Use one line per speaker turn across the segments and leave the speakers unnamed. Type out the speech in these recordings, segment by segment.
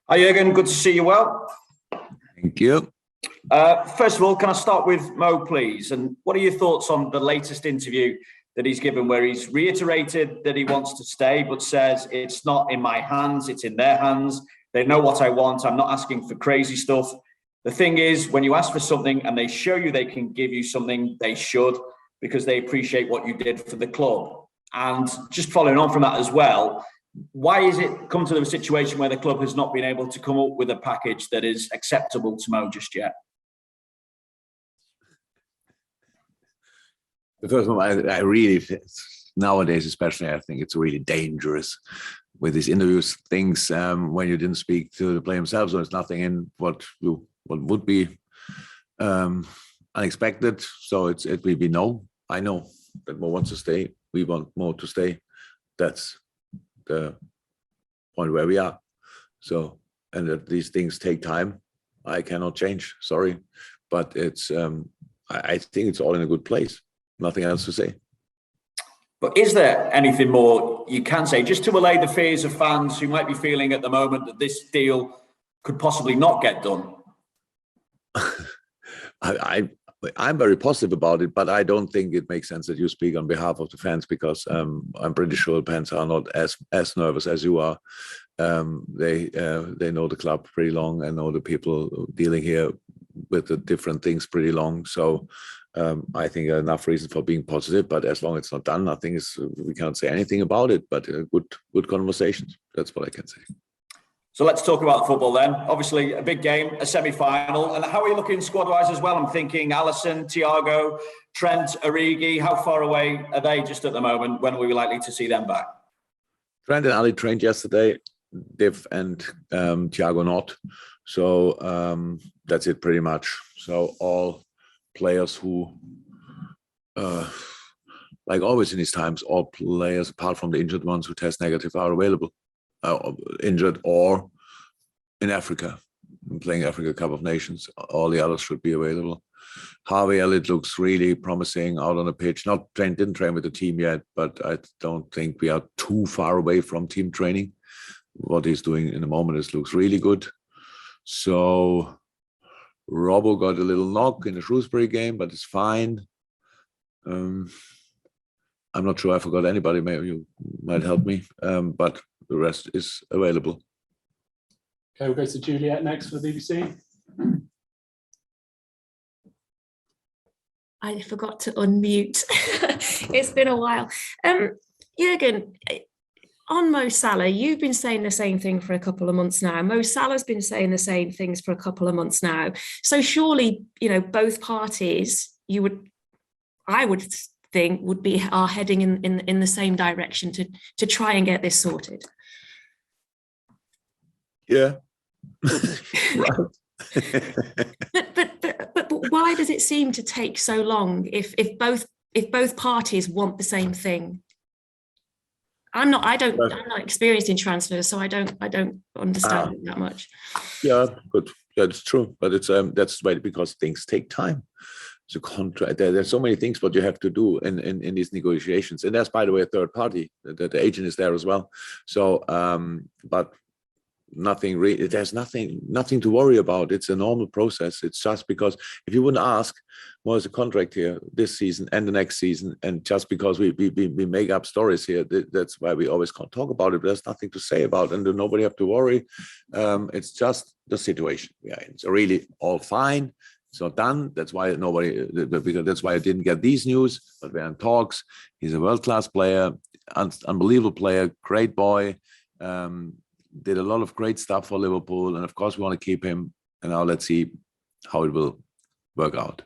Hi, Jürgen. Good to see you well.
Thank you.
First of all, can I start with Mo, please? And what are your thoughts on the latest interview that he's given, where he's reiterated that he wants to stay, but says it's not in my hands, it's in their hands. They know what I want. I'm not asking for crazy stuff. The thing is, when you ask for something and they show you they can give you something, they should, because they appreciate what you did for the club. And just following on from that as well, why is it come to the situation where the club has not been able to come up with a package that is acceptable to Mo just yet?
The first one, I really, nowadays especially, I think it's really dangerous with these interviews, things when you didn't speak to the player himself, so there's nothing in what would be unexpected. So it will be no. I know that Mo wants to stay. We want Mo to stay. That's the point where we are. So, and that these things take time. I cannot change. Sorry, but it's. I think it's all in a good place. Nothing else to say.
But is there anything more you can say, just to allay the fears of fans who might be feeling at the moment that this deal could possibly not get done?
I'm very positive about it, but I don't think it makes sense that you speak on behalf of the fans, because I'm pretty sure the fans are not as nervous as you are. They know the club pretty long and know the people dealing here with the different things pretty long. So I think enough reason for being positive. But as long as it's not done, nothing is. We can't say anything about it. But good conversations. That's what I can say.
So let's talk about football then. Obviously, a big game, a semi-final. And how are you looking squad-wise as well? I'm thinking Alisson, Thiago, Trent, Origi. How far away are they just at the moment? When are we likely to see them back?
Trent and Ali trained yesterday. Div and Thiago not. So that's it pretty much. So all players who, like always in these times, all players apart from the injured ones who test negative are available. Injured or in Africa, playing Africa Cup of Nations. All the others should be available. Harvey Elliott looks really promising out on the pitch. Didn't train with the team yet, but I don't think we are too far away from team training. What he's doing in the moment looks really good. So Robbo got a little knock in the Shrewsbury game, but it's fine. I'm not sure I forgot anybody. Maybe you might help me, but the rest is available.
Okay, we'll go to Juliet next for the BBC.
I forgot to unmute. It's been a while. Jürgen, on Mo Salah, you've been saying the same thing for a couple of months now. Mo Salah's been saying the same things for a couple of months now. So surely, both parties, I would think, are heading in the same direction to try and get this sorted.
Yeah. Right.
but why does it seem to take so long if both parties want the same thing? I'm not experienced in transfers, so I don't understand it that much.
Yeah, good. That's true, but it's that's right, because things take time. So contract, there's so many things what you have to do in these negotiations, and there's, by the way, a third party. The agent is there as well. So, but nothing really. There's nothing to worry about. It's a normal process. It's just because if you wouldn't ask, well, there's a contract here this season and the next season, and just because we make up stories here, that's why we always can't talk about it. But there's nothing to say about, and nobody have to worry. It's just the situation we are in. So really, all fine. It's not done. That's why that's why I didn't get these news. But we're in talks. He's a world-class player, unbelievable player, great boy. Did a lot of great stuff for Liverpool, and of course we want to keep him. And now let's see how it will work out.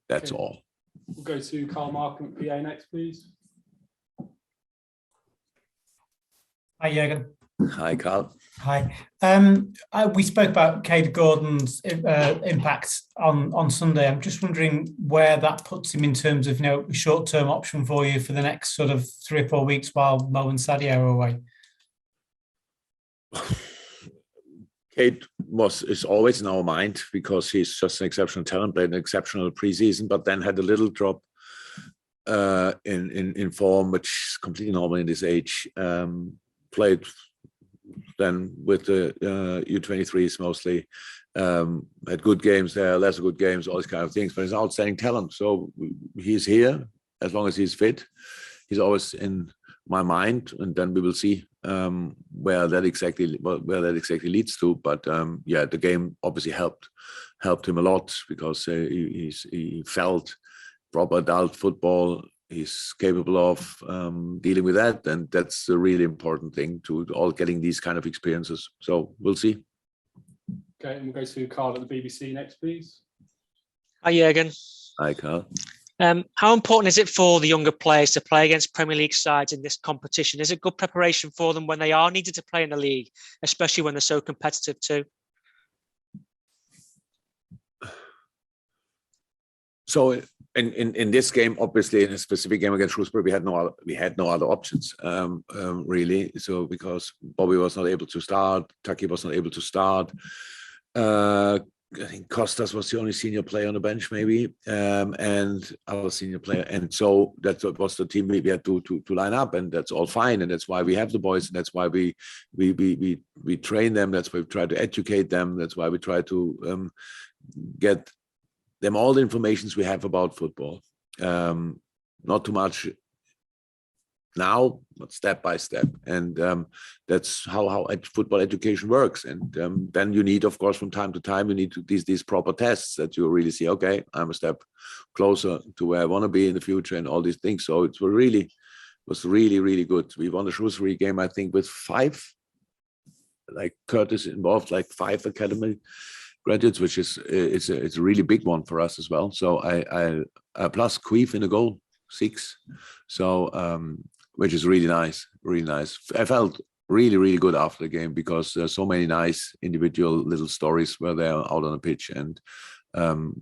That's all.
We'll go to Carl Markham at PA next, please.
Hi, Jürgen.
Hi, Carl.
Hi. We spoke about Cade Gordon's impact on Sunday. I'm just wondering where that puts him in terms of a short-term option for you for the next sort of 3 or 4 weeks while Mo and Sadio are away.
Cade is always in our mind because he's just an exceptional talent, played an exceptional preseason, but then had a little drop in form, which is completely normal in this age. Played than with the U23s mostly. Had good games there, lesser good games, all these kind of things. But he's an outstanding talent. So he's here as long as he's fit. He's always in my mind, and then we will see where that exactly leads to. But yeah, the game obviously helped him a lot because he felt proper adult football. He's capable of dealing with that, and that's a really important thing to all getting these kind of experiences. So we'll see.
Okay, and we'll go to Carl at the BBC next, please.
Hi, Jürgen.
Hi, Carl.
How important is it for the younger players to play against Premier League sides in this competition? Is it good preparation for them when they are needed to play in the league, especially when they're so competitive too?
So in this game, obviously, in a specific game against Shrewsbury, we had no other options really. So because Bobby was not able to start, Taki was not able to start. I think Costas was the only senior player on the bench, maybe, and our senior player. And so that was the team we had to line up, and that's all fine. And that's why we have the boys, and that's why we train them. That's why we try to educate them. That's why we try to get them all the informations we have about football. Not too much now, but step by step. And that's how football education works. And then you need, of course, from time to time, you need these proper tests that you really see, okay, I'm a step closer to where I want to be in the future and all these things. So it was really, really good. We won the Shrewsbury game, I think, with 5, like Curtis involved, like 5 academy graduates, which is it's a really big one for us as well. So I plus Queef in the goal, 6. So which is really nice, really nice. I felt really, really good after the game because there's so many nice individual little stories where they're out on the pitch, and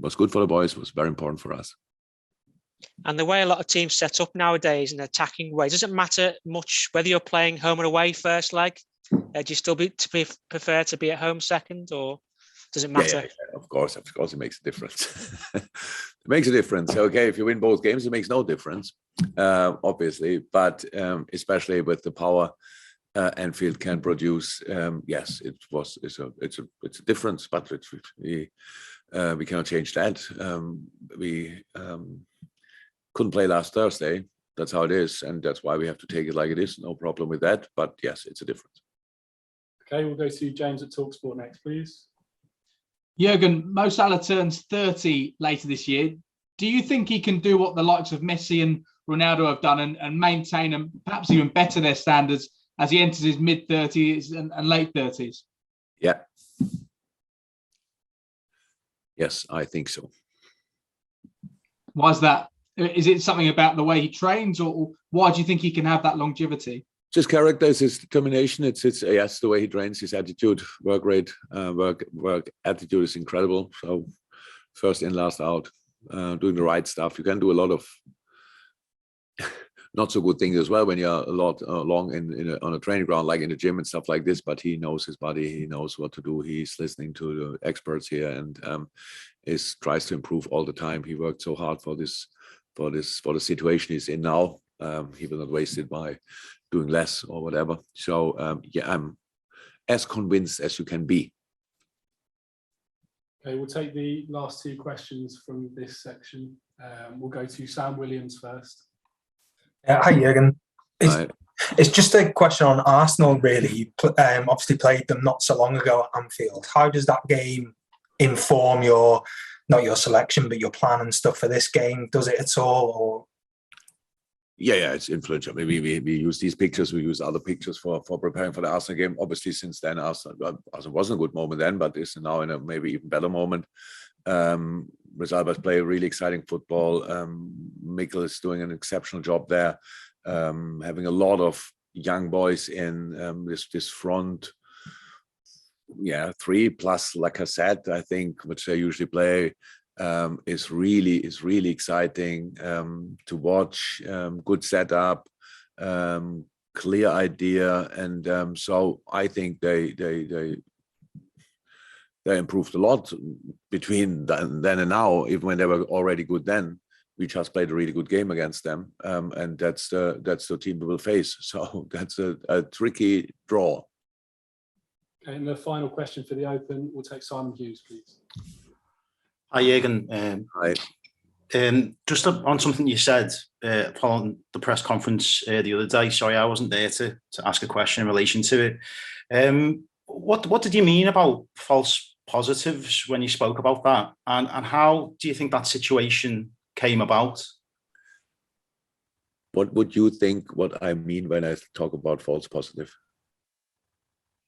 was good for the boys, was very important for us.
And the way a lot of teams set up nowadays in an attacking way, does it matter much whether you're playing home or away first leg? Do you still prefer to be at home second, or does it matter?
Yeah, of course, it makes a difference. It makes a difference. Okay, if you win both games, it makes no difference, obviously. But especially with the power Anfield can produce, yes, it's a difference. But we cannot change that. We couldn't play last Thursday. That's how it is, and that's why we have to take it like it is. No problem with that. But yes, it's a difference.
Okay, we'll go to James at TalkSport next, please.
Jürgen, Mo Salah turns 30 later this year. Do you think he can do what the likes of Messi and Ronaldo have done and maintain and perhaps even better their standards as he enters his mid-30s and late 30s?
Yeah. Yes, I think so.
Why is that? Is it something about the way he trains, or why do you think he can have that longevity?
His character, is his determination. It's the way he trains, his attitude, work rate, work attitude is incredible. So first in, last out, doing the right stuff. You can do a lot of not so good things as well when you're a lot long on a training ground, like in the gym and stuff like this. But he knows his body. He knows what to do. He's listening to the experts here and tries to improve all the time. He worked so hard for the situation he's in now. He will not waste it by doing less or whatever. So yeah, I'm as convinced as you can be.
Okay, we'll take the last 2 questions from this section. We'll go to Sam Williams first.
Hi, Jürgen. It's just a question on Arsenal, really. You obviously played them not so long ago at Anfield. How does that game inform not your selection, but your plan and stuff for this game? Does it at all? Or
Yeah, it's influential. I mean, we use these pictures, we use other pictures for preparing for the Arsenal game. Obviously, since then, Arsenal wasn't a good moment then, but is now in a maybe even better moment. Resalvas play really exciting football. Mikkel is doing an exceptional job there, having a lot of young boys in this front. Yeah, 3 plus Lacazette, I think, which they usually play. Is really exciting to watch. Good setup, clear idea, and so I think they improved a lot between then and now. Even when they were already good then, we just played a really good game against them, and that's the team we will face. So that's a tricky draw.
Okay, and the final question for the Open, we'll take Simon Hughes, please.
Hi, Jürgen.
Hi.
Just on something you said following the press conference the other day. Sorry, I wasn't there to ask a question in relation to it. What did you mean about false positives when you spoke about that? And how do you think that situation came about?
What would you think what I mean when I talk about false positive?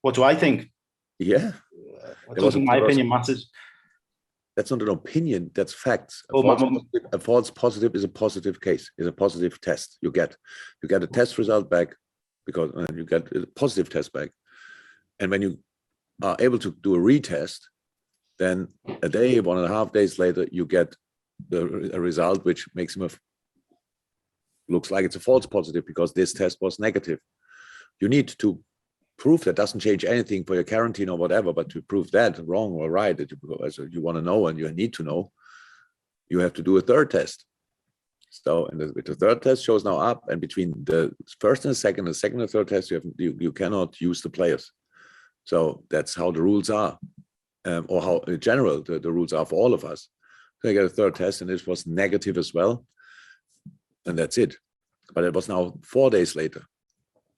What do I think?
Yeah.
I don't think my opinion matters.
That's not an opinion, that's facts.
Well,
A false positive is a positive case, is a positive test. You get a test result back because you get a positive test back. And when you are able to do a retest, then a day, 1.5 days later, you get a result which makes him looks like it's a false positive because this test was negative. You need to prove that. Doesn't change anything for your quarantine or whatever, but to prove that wrong or right, that you want to know and you need to know, you have to do a third test. So, and the third test shows now up, and between the first and the second and third test, you cannot use the players. So that's how the rules are, or how in general the rules are for all of us. So I get a third test, and this was negative as well, and that's it. But it was now 4 days later,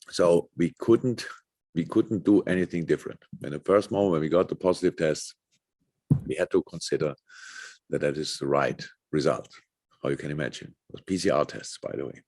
so we couldn't do anything different. In the first moment when we got the positive test, we had to consider that is the right result. How you can imagine. It was PCR tests, by the way.